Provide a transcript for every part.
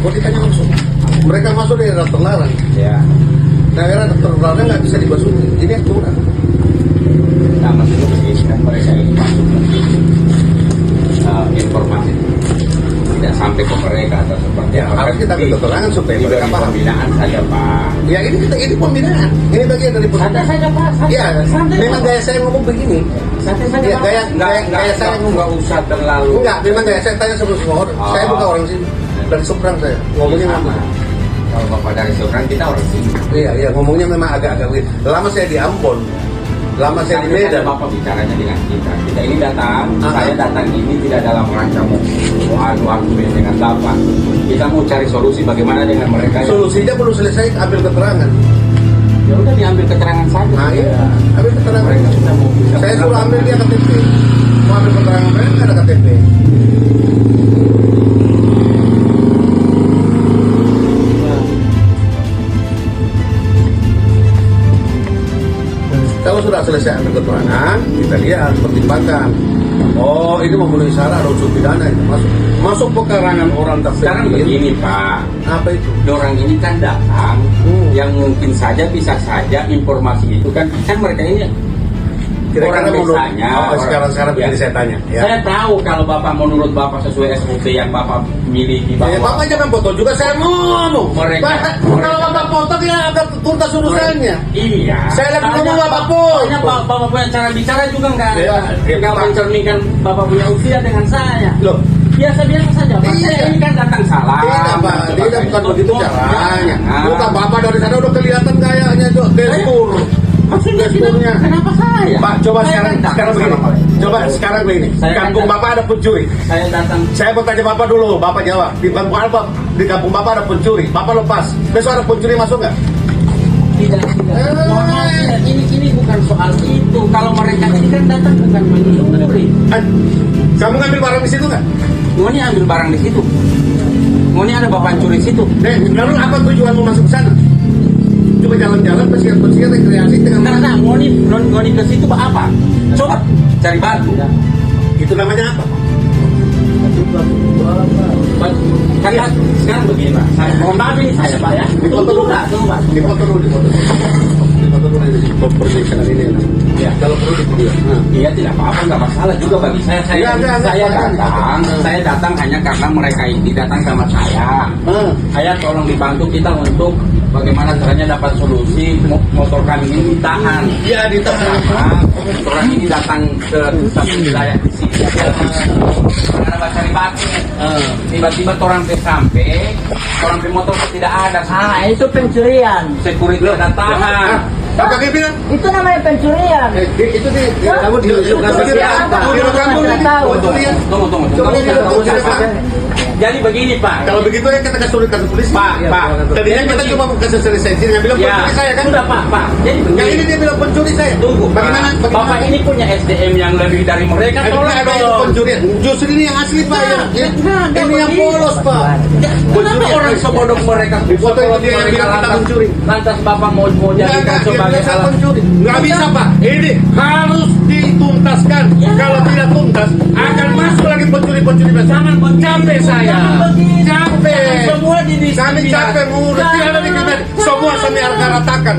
Kalau ditanya langsung, mereka masuk di daerah terlarang. Ya. Daerah terlarang nggak bisa dimasuki. Ini aturan. Nah, maksudnya begini kan mereka ini masuk informasi tidak sampai ke mereka atau seperti Ya, harus kita minta keterangan supaya mereka paham. pembinaan saja Pak. Ya ini pembinaan. Ini bagian dari pembinaan. Santai saja Pak. Ya, memang gaya saya ngomong begini. Santai saja Ya, Pak. gaya saya ngomong. Nggak usah terlalu. Enggak, memang gaya saya tanya semua orang. Saya bukan orang sini. Dari seberang saya. Ngomongnya sama. memang. Kalau Bapak dari seberang kita orang sini. Iya, ngomongnya memang agak-agak weird. Lama saya di Ambon. Lama saya di Medan. Bapak bicaranya dengan kita. Kita ini datang, saya datang ini tidak dalam rangka mau argumen dengan Bapak. Kita mau cari solusi bagaimana dengan mereka. Solusinya belum selesai, ambil keterangan. Ya udah diambil keterangan saja. Nah, iya, ambil keterangan. Mereka sudah mau bisa. Saya suruh ambil dia KTP. Mau ambil keterangan mereka nggak ada KTP. Kalau sudah selesai ambil keterangan, kita lihat, pertimbangkan. Oh, ini memenuhi syarat unsur pidana itu masuk pekarangan orang Sekarang tertentu. begini Pak, Apa itu? orang ini kan datang, yang mungkin saja bisa saja informasi itu kan mereka ini Kira-kira orang menurut desanya. sekarang begini saya tanya. Ya. Saya tahu kalau Bapak menurut Bapak sesuai SOP yang Bapak miliki Ya, bahwa Bapak jangan foto juga saya ngomong. Kalau Bapak foto dia akan tuntas urusannya. Iya. Saya lagi ngomong Bapak pun. Soalnya Bapak punya cara bicara juga nggak Ya, mencerminkan Bapak punya usia dengan saya. Loh, Biasa-biasa saja Pak. Iya. Saya ini kan datang salah. tidak Pak, tidak bukan begitu caranya. Bukan Bapak dari sana udah kelihatan kayaknya tuh gestur. Maksudnya Gesturnya. kenapa saya? Pak, coba Saya sekarang kan datang begini. sama mereka. Coba sekarang begini. Saya Kampung kan Bapak ada pencuri. Saya datang Saya mau tanya Bapak dulu, Bapak jawab. Di kampung apa? Di kampung Bapak ada pencuri. Bapak lepas. Besok ada pencuri masuk nggak? tidak. Mohon maaf, tidak. Ini bukan soal itu. Kalau mereka ini kan datang bukan menyusuri. Kamu ngambil barang di situ nggak? Ngoni ambil barang di situ. Ngoni ada bapak curi di situ. Lalu apa tujuanmu masuk ke sana? Coba jalan-jalan, pesiar-pesiar, rekreasi dengan Karena Ngoni ke situ apa? Coba cari batu. itu namanya apa? Kan sekarang begini Pak. Saya mohon maaf ini saya Pak ya. Dipoto dulu. Tunggu Pak. Dipoto dulu. Dipoto dulu ini pemeriksaan ini. Ya. Kalau perlu di video. Iya tidak apa-apa, nggak masalah juga bagi saya. Saya datang hanya karena mereka ini datang sama saya. Saya tolong dibantu kita untuk bagaimana caranya dapat solusi motor kami ini ditahan. Iya, ditahan. Orang ini datang ke wilayah di sini. Karena cari batu. Tiba-tiba orang sampai, orang motor tidak ada. Itu pencurian. Security ada tahan. Bapak bilang Itu namanya pencurian. itu kamu di lokasi apa? Di kampung ini. Tunggu. Coba di Jadi begini Pak. kalau begitu ya kita kasih surat polisi. Pak. Tadinya kita cuma kasih lisensi yang bilang pencuri saya kan. Sudah Pak. Jadi Yang begini. ini dia bilang pencuri saya. Tunggu. Bagaimana? Bapak ini punya SDM yang lebih dari mereka. Tolong ada itu pencurian. Justru ini yang asli Pak ya. Ini yang polos Pak. Kenapa orang sebodoh mereka? Foto itu dia yang bilang kita pencuri. Lantas Bapak mau jadikan sebagai Saya alat. pencuri. Nggak bisa Pak. Ini harus dituntaskan. Kalau tidak tuntas akan masuk lagi pencuri-pencuri besar. Capek saya. Capek. Semua di Kami capek ngurus. Tidak ada di kita. Semua kami akan ratakan.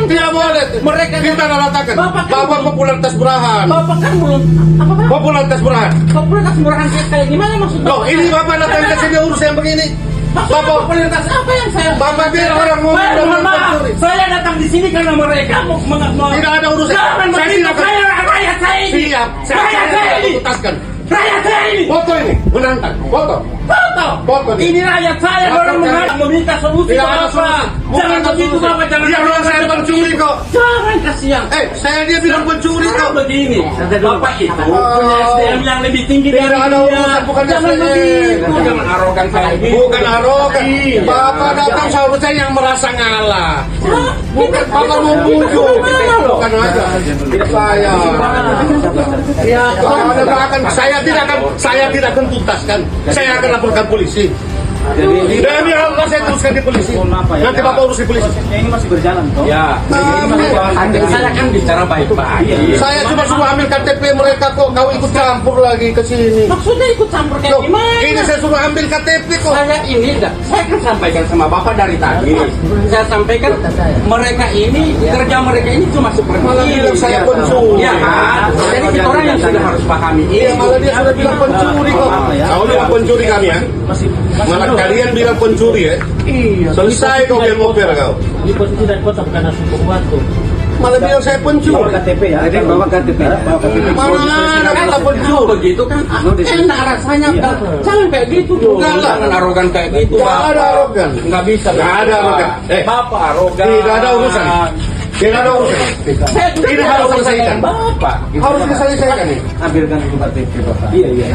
Tidak boleh. Mereka Kita ratakan. Bapak kan Bapak popularitas Burahan. Bapak kan belum apa Pak? Popularitas Burahan. Popularitas murahan kayak gimana maksudnya? Loh, ini Bapak datang ke sini urus yang begini. Maksudnya Bapak popularitas apa yang saya? Bapak bilang orang ngomong Saya dengan mohon maaf. pencuri. Saya datang di sini karena mereka mau Tidak ada urusan. Jangan Saya begitu. tidak akan- Saya rakyat saya ini. Siap. Rakyat saya ini. Tuntaskan. Rakyat saya ini. Foto ini. Menantang. Foto. Foto. Ini rakyat saya orang meminta solusi Tidak ada Bapak. solusi. Jangan begitu Bapak, jangan. Dia bilang saya pencuri kok. Jangan kasihan. Saya dia bilang pencuri kok. Sekarang begini, Bapak itu punya SDM yang lebih tinggi Tidak dari ada dia. urusan, bukan Jangan SDM. begitu, jangan arogan kayak gitu. Bukan arogan. Iya. Bapak datang seharusnya yang merasa ngalah. Hah? Bukan Bapak mau bujuk. Bukan aja. Saya. Ya, Saya tidak akan tuntaskan. Saya akan laporkan polisi. Jadi Demi Allah saya teruskan di polisi. Nanti Bapak urus di polisi. Ini masih berjalan toh. ya, saya kan bicara baik-baik. Saya cuma suruh ambil KTP mereka kok, kau ikut campur lagi ke sini. Maksudnya ikut campur kayak Loh, gimana? ini saya suruh ambil KTP kok. Saya kan sampaikan sama Bapak dari tadi. Saya sampaikan mereka ini, kerja mereka ini cuma seperti Malah ini. bilang saya pencuri. Ya kan? Jadi kita orang yang sudah harus pahami Iya, ini. malah dia sudah bilang pencuri kok. Kau bilang pencuri kami ya? Malah kalian bilang pencuri ya? Iya. Selesai kau bilang ngoper kau. Di posisi dan kota bukan langsung ke batu. Malah bilang saya pencuri. KTP ya. Jadi bawa KTP. Mana ada kata Kalau pencuri? begitu kan enak rasanya kan. Jangan kayak gitu dong. Enggak lah. Jangan arogan kayak gitu. Nggak Bapak. ada arogan. Nggak bisa. Nggak ada arogan. Bapak arogan. Tidak ada urusan. Tidak ada urusan. Saya juga Ini harus selesaikan. Bapak. Harus diselesaikan nih. Ambilkan itu KTP Bapak. Iya iya.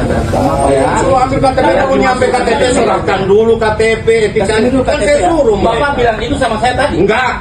Suruh ambil KTP, kamu nyampe KTP, serahkan dulu KTP, etika. Kan saya suruh, Bapak bilang itu sama saya tadi. Enggak.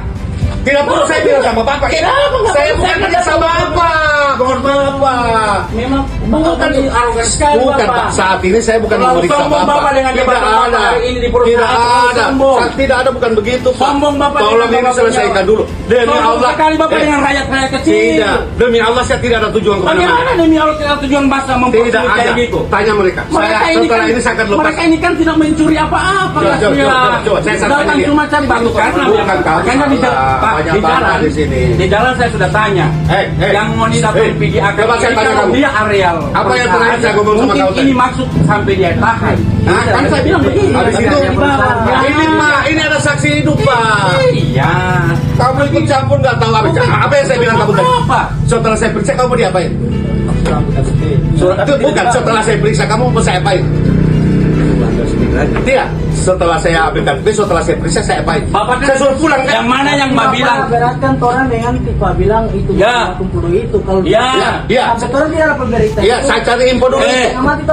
Tidak perlu saya bilang sama Bapak. Kenapa nggak Saya perlu? bukan Saya kerja sama Bapak. Mohon maaf, Pak. Memang bukan arogan sekali Bukan, Pak. Saat ini saya bukan Terlalu memeriksa sombong Bapak. Bapak dengan Tidak jabatan Bapak ada. hari ini di perusahaan. Tidak ada. Sombong. Tidak ada, bukan begitu, Pak. Sombong Bapak Tolong dengan ini Bapak selesaikan punya- dulu. Demi Sombong Allah. sekali Bapak dengan rakyat-rakyat kecil. Tidak. Demi Allah saya tidak ada tujuan Bagaimana kemana-mana. demi Allah tidak tujuan bahasa Tidak mempersulit ada. kayak gitu? Tanya mereka. Mereka ini Setelah kan, ini saya akan lepas. mereka ini kan tidak mencuri apa-apa. Coba, Mas coba, Mila. coba, saya sampai Datang ini. cuma cari batu karena Bukan kau. makanya di jalan, Pak, Banyak di tanah jalan di sini. Di jalan saya sudah tanya. Yang mau datang pergi akan coba saya tanya kamu. dia areal. Apa yang terakhir saya ngomong sama Mungkin kau tadi? ini maksud sampai dia tahan. Nah, Kan saya bilang begini. Habis itu, ini Pak, ini ada saksi hidup Pak. Iya. Kamu ikut campur nggak tahu apa yang saya bilang kamu tadi. Apa? Setelah saya periksa kamu mau diapain? Itu bukan setelah saya periksa kamu mau saya apain? Tidak. Setelah saya ambil KTP, setelah saya periksa saya apain? Bapak kan Saya suruh pulang yang kan? mana yang Mbak bilang? Beratkan orang dengan tipe bilang itu Ya. kumpul itu kalau Ya. Ya. sampai orang tidak dapat berita. Iya, saya cari info dulu.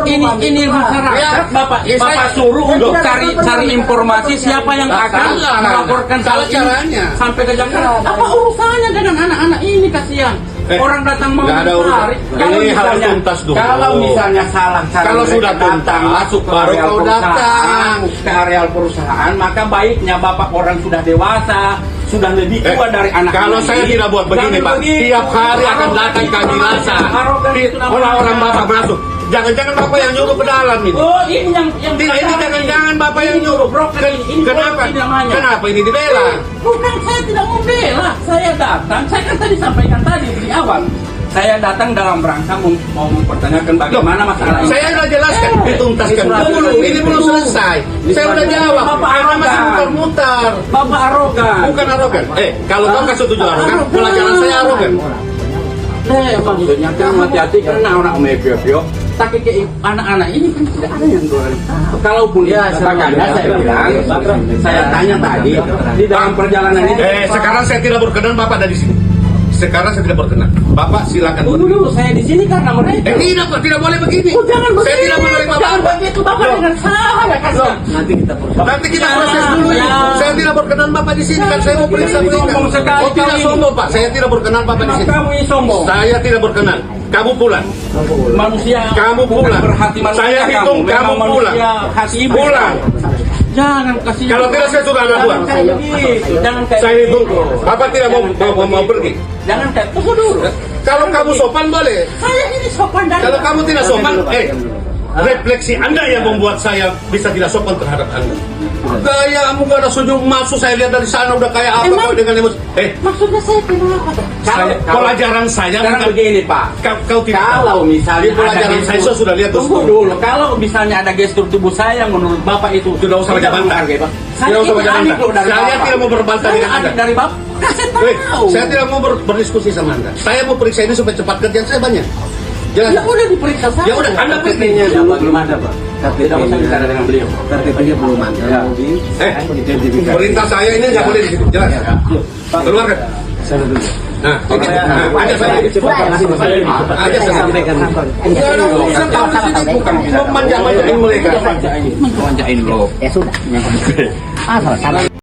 Ini masyarakat Ya. Bapak Ya, Bapak saya- suruh untuk Tidak, cari tidak, cari tidak, informasi tidak, siapa yang tidak, akan salah. melaporkan Salah hal ini caranya. sampai ke Jakarta. Apa urusannya dengan anak-anak ini kasihan? Orang datang mau nggak ada mencari. urusan. Ini harus tuntas dulu. Kalau misalnya salah cara Kalau mereka sudah tuntas, masuk ke baru areal kau perusahaan, datang. ke areal perusahaan, maka baiknya Bapak orang sudah dewasa, sudah lebih tua dari anak. Kalau saya tidak buat begini Pak, tiap hari akan datang Kamilasa. Orang-orang Bapak masuk. Jangan-jangan Bapak yang nyuruh ke dalam ini. Oh, ini yang Tidak, ini jangan-jangan Bapak yang nyuruh. Kenapa? Kenapa ini dibela? Bukan, saya tidak mau bela. Saya datang, saya kan tadi sampaikan tadi di awal. Saya datang dalam rangka mau mempertanyakan bagaimana masalah ini. Saya sudah jelaskan, dituntaskan dulu. Ini belum selesai. Saya sudah jawab. Bapak Anda masih arogan. muter-muter. Bapak arogan. Bukan arogan. Kalau kau kasih tujuh arogan, pelajaran saya arogan. Maksudnya kan hati-hati karena orang Omepio. Tapi ke anak-anak ini kan tidak ada yang dua. Kalaupun Ya, katakanlah saya bilang, saya tanya tadi di dalam perjalanan ini. Sekarang saya tidak berkenan Bapak ada di sini. Sekarang saya tidak berkenan. Bapak silakan. Tunggu dulu, saya di sini karena mereka. Tidak Pak, tidak boleh begini. Oh, jangan begini. Saya tidak menerima Jangan Bapak. begitu, Bapak dengan salah ya kan? Nanti kita proses dulu ya. Saya tidak berkenan Bapak di sini kan saya mau periksa mereka. Sombong sekali Oh tidak kali. sombong Pak, saya tidak berkenan Bapak di sini. Kamu ini sombong. Saya tidak berkenan. Kamu pulang. Manusia. Kamu bukan pulang. berhati manusia. Saya hitung kamu Memang pulang. manusia hati ibu. Pulang. Jangan kasih. Kalau tidak saya sudah anak buah. Kayak begitu. Jangan kayak Saya hitung. begitu. Bapak tidak mau pergi. Jangan kayak tunggu dulu. Kalau kamu sopan boleh. Saya ini sopan dari. Kalau kamu tidak sopan, refleksi Anda yang membuat saya bisa tidak sopan terhadap Anda. Gayamu gak ada sujud masuk, saya lihat dari sana udah kayak apa Emang? kau dengan emosi. Maksudnya saya kenapa? Pelajaran saya Sekarang bukan begini Pak. kau tidak. Kalau misalnya di pelajaran ada saya sudah lihat tunggu dulu. Kalau misalnya ada gestur tubuh saya yang menurut Bapak itu Tidak usah tidak bantah. menghargai, Pak. Saya Tidak usah ini bantah. adik loh dari Saya Bapak. tidak mau berbantah Saya dengan Anda. adik dari Bapak. Kasih tahu. Saya tidak mau berdiskusi sama Anda. Saya mau periksa ini supaya cepat, kerjaan saya banyak. Jelas. Ya udah diperiksa saja. Ya udah, Anda pergi. Belum ada Pak. Tidak usah bicara dengan beliau. KTP-nya belum ada. Ya. Perintah saya ini nggak boleh di situ. Jelas. Keluarkan. Nah, aja saya. Aja saya sampaikan. Nggak ada urusan kamu di sini bukan memanjain mereka. Manjain lo. Ya sudah.